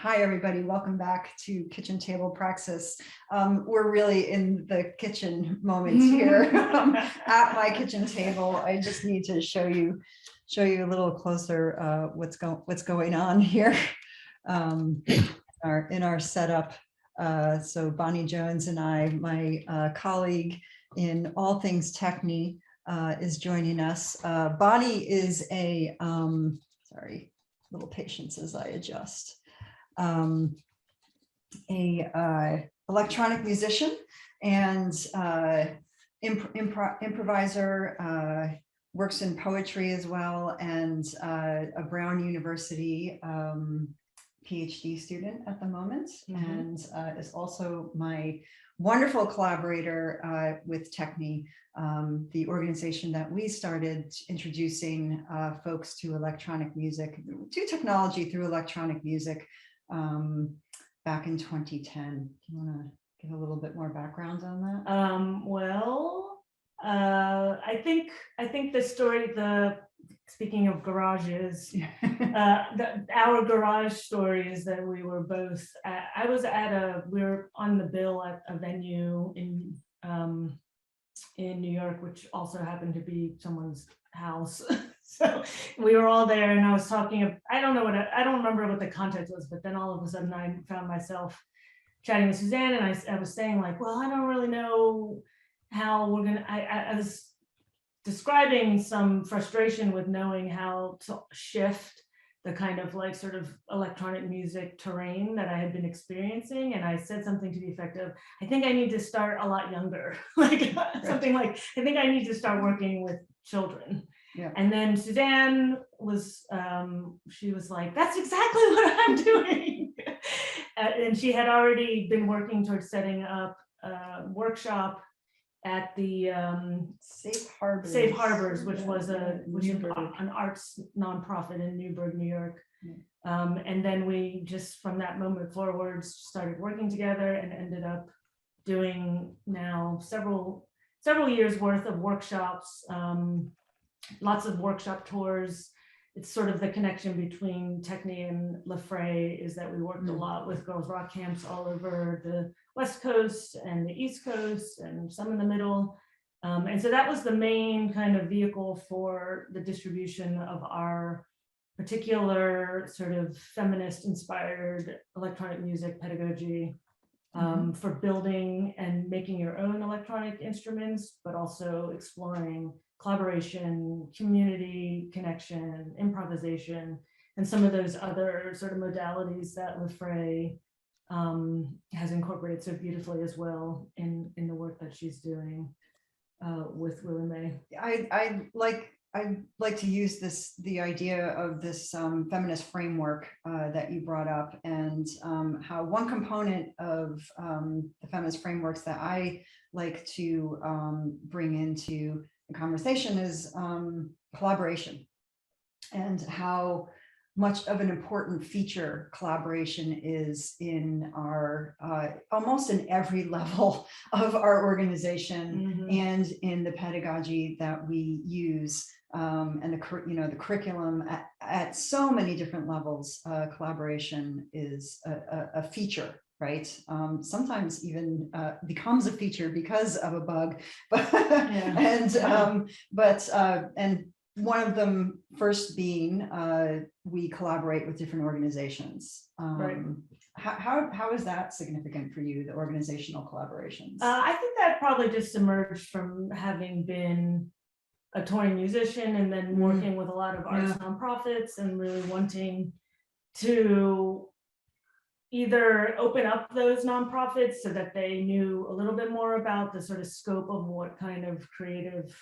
Hi, everybody. Welcome back to Kitchen Table Praxis. We're really in the kitchen moments here at my kitchen table. I just need to show you a little closer what's going on here in our setup. So Bonnie Jones and I, my colleague in all things techne, is joining us. Bonnie is a sorry, little patience as I adjust. Electronic musician and improviser, works in poetry as well, and a Brown University PhD student at the moment, and is also my wonderful collaborator with Techne, the organization that we started introducing folks to electronic music, to technology through electronic music back in 2010. Do you want to give a little bit more background on that? I think the story, speaking of garages, our garage story is that we were both we were on the bill at a venue in New York, which also happened to be someone's house. So we were all there, and I was talking. I don't remember what the context was, but then all of a sudden I found myself chatting with Suzanne, and I was saying, like, well, I don't really know how we're gonna. I was describing some frustration with knowing how to shift the kind of like sort of electronic music terrain that I had been experiencing. And I said something to the effect of, I think I need to start a lot younger, like something like, I think I need to start working with children. Yeah. And then Suzanne was, she was like, that's exactly what I'm doing. And she had already been working towards setting up a workshop at the Safe Harbors, which was an arts nonprofit in Newburgh, New York. And then we just from that moment forward started working together and ended up doing now several years worth of workshops, lots of workshop tours. It's sort of the connection between Techne and Lefray is that we worked a lot with girls rock camps all over the West Coast and the East Coast and some in the middle. And so that was the main kind of vehicle for the distribution of our particular sort of feminist inspired electronic music pedagogy, for building and making your own electronic instruments, but also exploring collaboration, community connection, improvisation, and some of those other sort of modalities that Lefray has incorporated so beautifully as well in the work that she's doing with Willie Mae. I like to use the idea of this feminist framework that you brought up, and how one component of the feminist frameworks that I like to bring into the conversation is collaboration, and how much of an important feature collaboration is in our almost in every level of our organization, and in the pedagogy that we use, and the curriculum at so many different levels. Collaboration is a feature, right? Sometimes even becomes a feature because of a bug, but and one of them first being we collaborate with different organizations. Right. How is that significant for you, the organizational collaborations? I think that probably just emerged from having been a touring musician and then working with a lot of arts nonprofits, and really wanting to either open up those nonprofits so that they knew a little bit more about the sort of scope of what kind of creative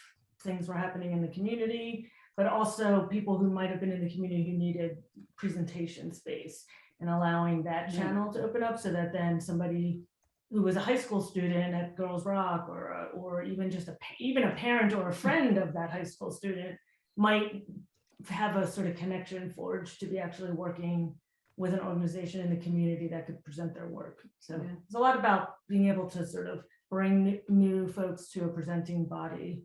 things were happening in the community, but also people who might have been in the community who needed presentation space, and allowing that channel to open up so that then somebody who was a high school student at Girls Rock, or even just even a parent or a friend of that high school student, might have a sort of connection forged to be actually working with an organization in the community that could present their work. So it's a lot about being able to sort of bring new folks to a presenting body.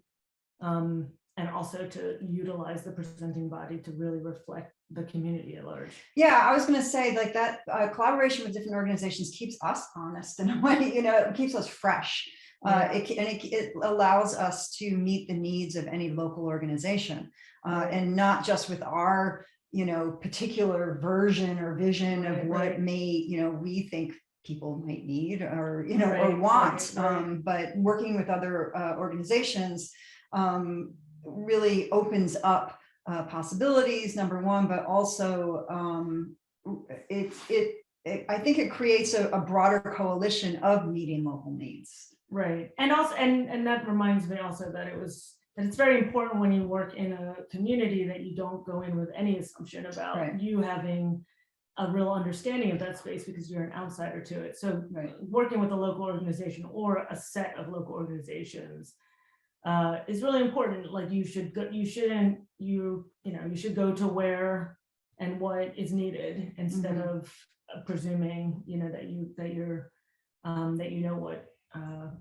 and also to utilize the presenting body to really reflect the community at large. Yeah, I was going to say like that collaboration with different organizations keeps us honest in a way, you know, it keeps us fresh. Yeah. It allows us to meet the needs of any local organization, Right. and not just with our, you know, particular version or vision of Right, what right. we think people might need or, you know, or Right, want, right. but working with other organizations really opens up possibilities, number one, but also I think it creates a broader coalition of meeting local needs. Right. And also, and that reminds me also that it's very important when you work in a community that you don't go in with any assumption about Right. you having a real understanding of that space because you're an outsider to it. So Right. working with a local organization or a set of local organizations is really important. Like you should go to where and what is needed instead of presuming, you know, that you know what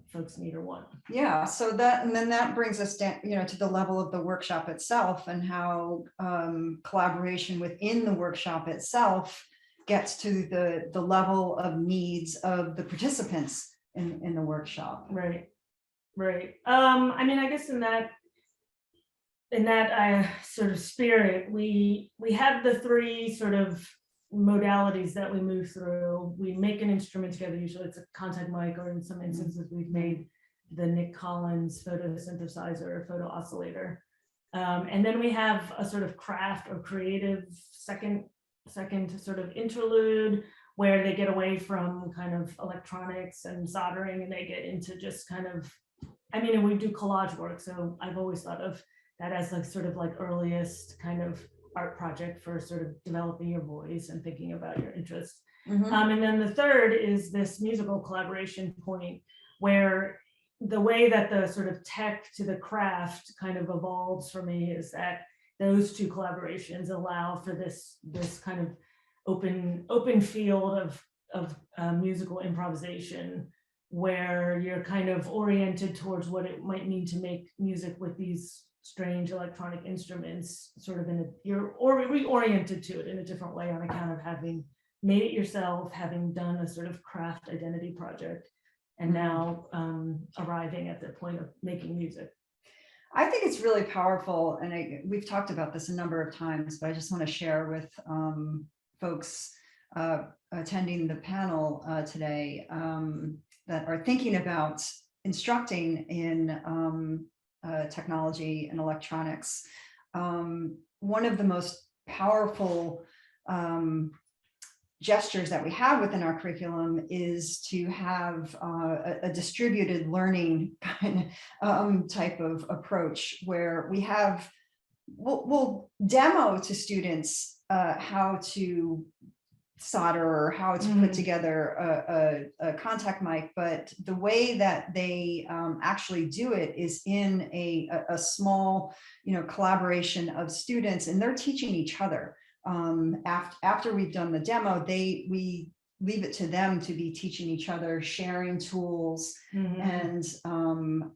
folks need or want. Yeah, so then that brings us down, you know, to the level of the workshop itself and how collaboration within the workshop itself gets to the level of needs of the participants in the workshop. Right. I mean, I guess in that sort of spirit, we have the three sort of modalities that we move through. We make an instrument together. Usually it's a contact mic, or in some instances we've made the Nick Collins photosynthesizer, photo oscillator. And then we have a sort of craft or creative second sort of interlude where they get away from kind of electronics and soldering and they get into just kind of, I mean, and we do collage work. So I've always thought of that as like sort of like earliest kind of art project for sort of developing your voice and thinking about your interests. And then the third is this musical collaboration point where the way that the sort of tech to the craft kind of evolves for me is that those two collaborations allow for this kind of open field of musical improvisation where you're kind of oriented towards what it might mean to make music with these strange electronic instruments, sort of you're reoriented to it in a different way on account of having made it yourself, having done a sort of craft identity project, and now arriving at the point of making music. I think it's really powerful, and we've talked about this a number of times, but I just want to share with folks attending the panel today that are thinking about instructing in technology and electronics. One of the most powerful gestures that we have within our curriculum is to have a distributed learning kind of type of approach where we'll demo to students how to solder or how to put together a contact mic, but the way that they actually do it is in a small, you know, collaboration of students, and they're teaching each other. After we've done the demo, we leave it to them to be teaching each other, sharing tools. And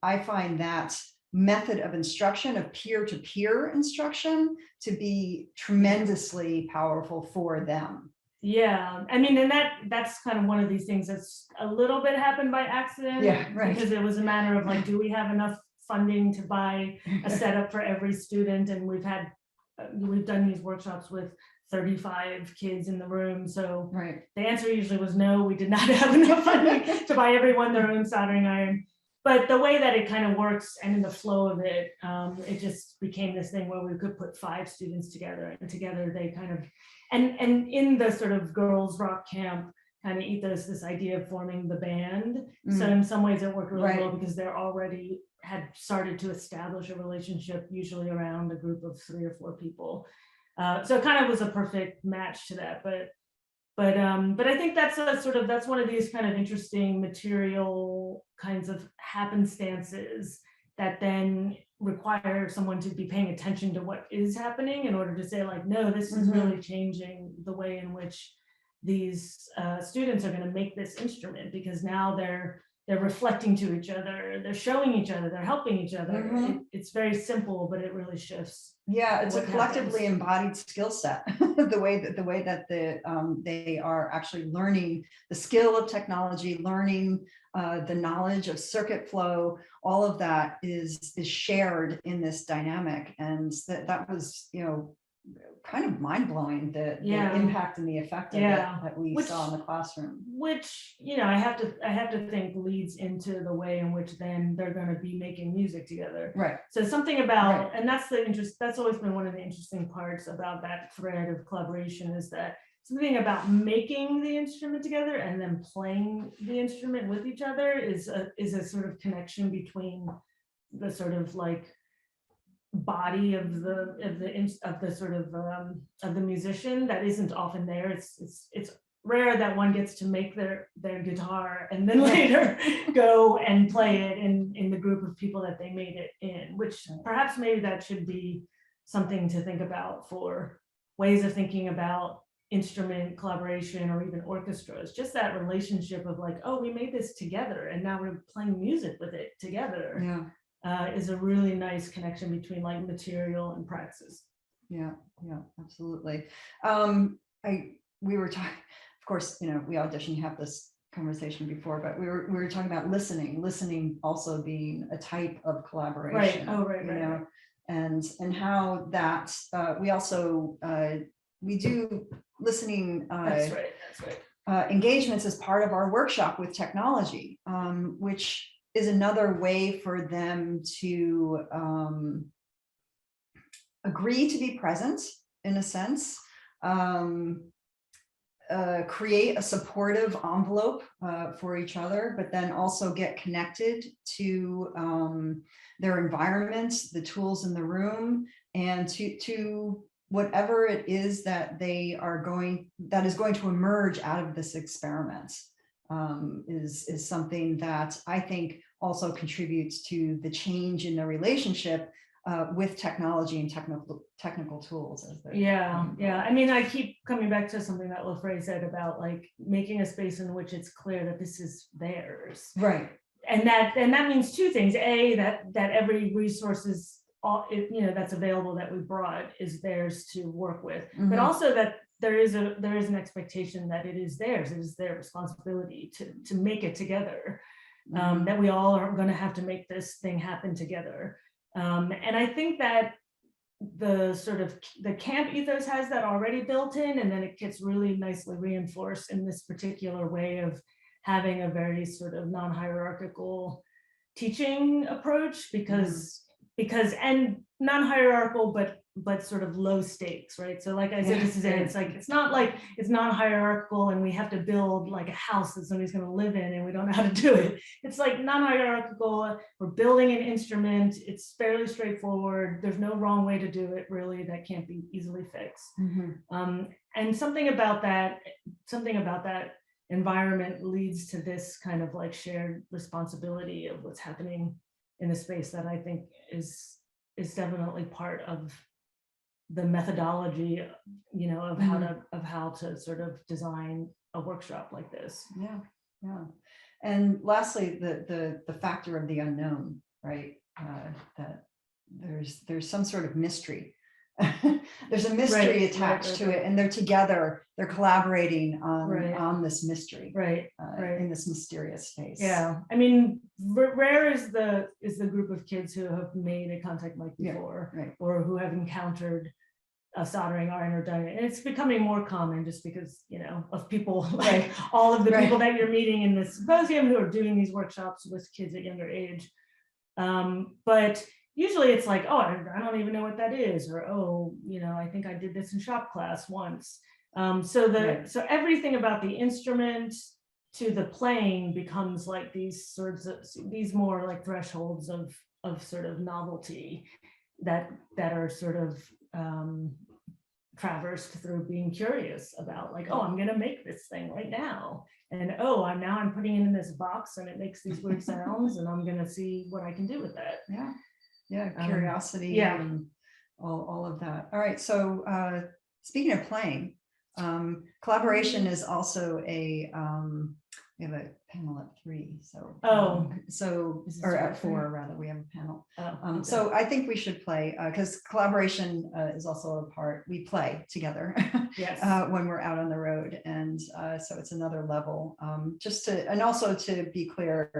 I find that method of instruction, of peer-to-peer instruction, to be tremendously powerful for them. Yeah, I mean, and that's kind of one of these things that's a little bit happened by accident. Yeah, right. Because it was a matter of like, do we have enough funding to buy a setup for every student? And we've done these workshops with 35 kids in the room. So the answer usually was no, we did not have enough funding to buy everyone their own soldering iron. But the way that it kind of works and in the flow of it, it just became this thing where we could put 5 students together, and together they kind of, and in the sort of girls rock camp kind of ethos, this idea of forming the band. So in some ways it worked really well because they're already had started to establish a relationship, usually around a group of 3 or 4 people. So it kind of was a perfect match to that. But I think that's one of these kind of interesting material kinds of happenstances that then require someone to be paying attention to what is happening in order to say like, no, this is really changing the way in which these students are going to make this instrument, because now they're reflecting to each other, they're showing each other, they're helping each other. Mhm. It's very simple, but it really shifts. Yeah, it's a What collectively happens. embodied skill set. The way that they are actually learning the skill of technology, learning the knowledge of circuit flow, all of that is shared in this dynamic, and that was, you know, kind of mind-blowing, the Yeah. impact and the effect of Yeah. it that we Which- saw in the classroom. Which, you know, I have to think leads into the way in which then they're going to be making music together. Right. So something about, Right. and that's always been one of the interesting parts about that thread of collaboration, is that something about making the instrument together and then playing the instrument with each other is a sort of connection between the sort of like body of the sort of the musician that isn't often there. It's rare that one gets to make their guitar and then later go and play it in the group of people that they made it in, which perhaps maybe that should be something to think about for ways of thinking about instrument collaboration or even orchestras. Just that relationship of like, oh, we made this together and now we're playing music with it together. Yeah. Is a really nice connection between like material and praxis. Yeah, absolutely. We were talking, of course, you know, we all definitely have this conversation before, but we were talking about listening also being a type of collaboration. Right. Oh, right. You right, know, right. and how that we also we do listening. That's right. That's right. Engagements as part of our workshop with technology, which is another way for them to agree to be present, in a sense, create a supportive envelope for each other, but then also get connected to their environments, the tools in the room, and to whatever it is that that is going to emerge out of this experiment. Is something that I think also contributes to the change in the relationship with technology and technical tools. Yeah. I mean, I keep coming back to something that Lefray said about like making a space in which it's clear that this is theirs. Right. And that means two things. A, that every resource is, you know, that's available that we brought is theirs to work with, but also that there is an expectation that it is theirs. It is their responsibility to make it together. That we all are going to have to make this thing happen together. And I think that the sort of the camp ethos has that already built in, and then it gets really nicely reinforced in this particular way of having a very sort of non-hierarchical teaching approach, because and non-hierarchical, but sort of low stakes, right? So like I said, this is it. It's like, it's not like it's non-hierarchical and we have to build like a house that somebody's going to live in and we don't know how to do it. It's like non-hierarchical. We're building an instrument. It's fairly straightforward. There's no wrong way to do it, really, that can't be easily fixed. And something about that environment leads to this kind of like shared responsibility of what's happening in the space that I think is definitely part of the methodology, you know, of how to sort of design a workshop like this. Yeah. And lastly, the factor of the unknown, right? That there's some sort of mystery. There's a mystery attached to it, and they're together, they're collaborating on this mystery, in this mysterious space. Yeah, I mean, rare is the group of kids who have made a contact mic before, or who have encountered a soldering iron or done it. And it's becoming more common just because, you know, of people like all of the people that you're meeting in this symposium who are doing these workshops with kids at younger age. But usually it's like, oh, I don't even know what that is, or, oh, you know, I think I did this in shop class once. So everything about the instrument to the playing becomes like these more like thresholds of sort of novelty that are sort of traversed through being curious about, like, oh, I'm gonna make this thing right now, and oh, I'm putting it in this box and it makes these weird sounds, and I'm gonna see what I can do with that. Curiosity, and all of that. All right, so speaking of playing, collaboration is also a we have a panel at 3, so. Oh. So, Is it or still at at 3? 4, rather, we have a panel. Oh, okay. So I think we should play, because collaboration is also a part, we play together Yes. when we're out on the road. And so it's another level, just to, and also to be clear,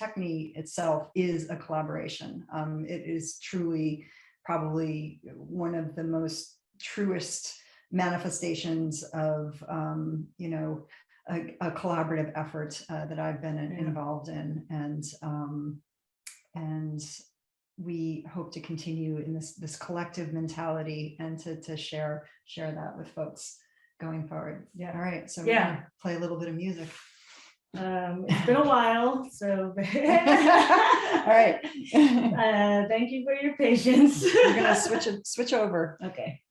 Techne itself is a collaboration. It is truly probably one of the most truest manifestations of, you know, a collaborative effort that I've been involved in, and we hope to continue in this collective mentality and to share that with folks going forward. Yeah. All right, so we're gonna play a little bit of music. It's been a while, so All right. thank you for your patience. We're gonna switch over. Okay.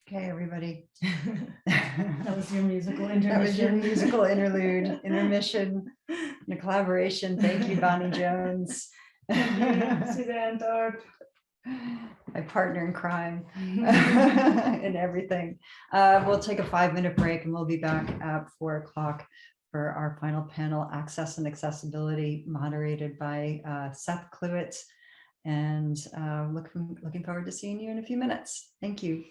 Okay, everybody. That was your musical intermission. That was your musical interlude, intermission, and a collaboration. Thank you, Bonnie Jones. Thank you, Suzanne Thorpe. My partner in crime and everything. We'll take a 5-minute break and we'll be back at 4 o'clock for our final panel, Access and Accessibility, moderated by Seth Kluwitz. And looking forward to seeing you in a few minutes. Thank you.